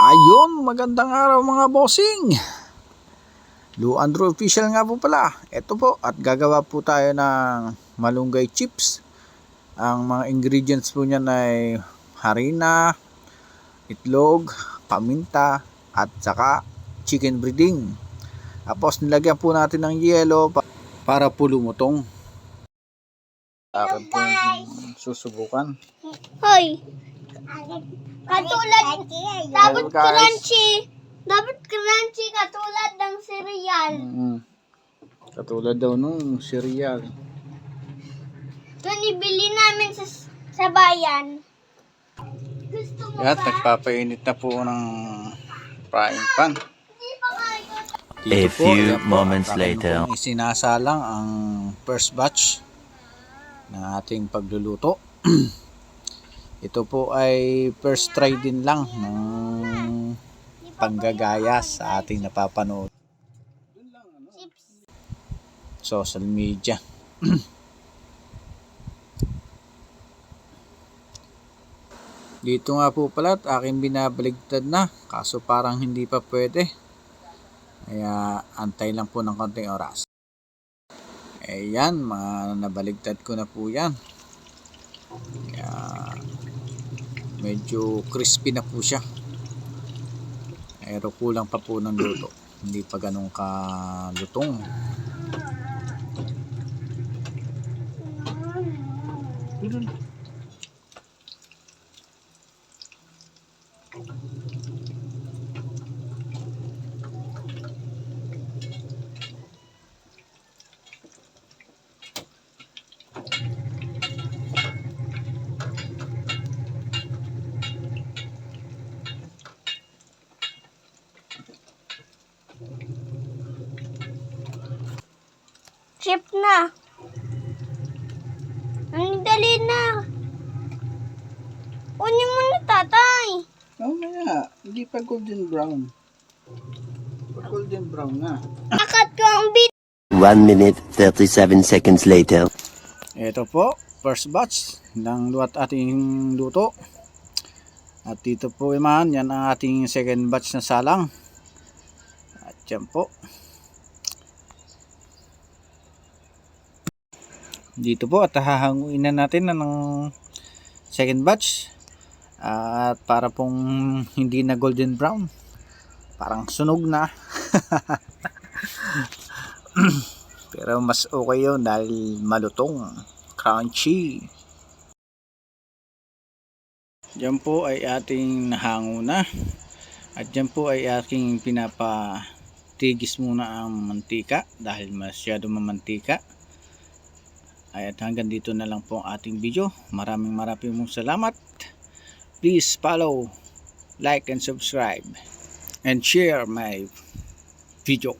Ayun, magandang araw mga bossing. Lou Andrew official nga po pala. Ito po, at gagawa po tayo ng malunggay chips. Ang mga ingredients po niyan ay harina, itlog, paminta, at saka chicken breading. Tapos nilagyan po natin ng yelo para po lumutong. Akin po yung susubukan. Hoy! Katulad, dapat crunchy. Dapat crunchy katulad ng cereal. Katulad daw nung cereal. Doon ibili namin sa bayan. Gusto mo At ba? nagpapainit na po ng frying pan. Hindi pa kayo. A few moments later. Isinasalang ang first batch na ating pagluluto. Ito po ay first try din lang ng panggagaya sa ating napapanood social media. Dito nga po pala at aking binabaligtad na, kaso parang hindi pa pwede, kaya antay lang po ng konting oras. Ayan, mga nabaligtad ko na po yan. Kaya medyo crispy na po siya, pero kulang pa po ng luto, hindi pa ganun kalutong. Chip na. Ang dali na. Kunin mo na, tatay. Mamaya, hindi pa golden brown. Pag golden brown na. Akat ko ang bit. 1 minute 37 seconds later. Ito po, first batch ng ating luto. At dito po naman, yan ang ating second batch na salang. At yan po. Dito po, at hahanguin na natin ng second batch. At para pong hindi na golden brown. Parang sunog na. Pero mas okay yun dahil malutong, crunchy. Diyan po ay ating nahango na. At diyan po ay aking pinapatigis muna ang mantika dahil masyado mamantika. At hanggang dito na lang po ang ating video. Maraming salamat. Please follow, like and subscribe and share my video.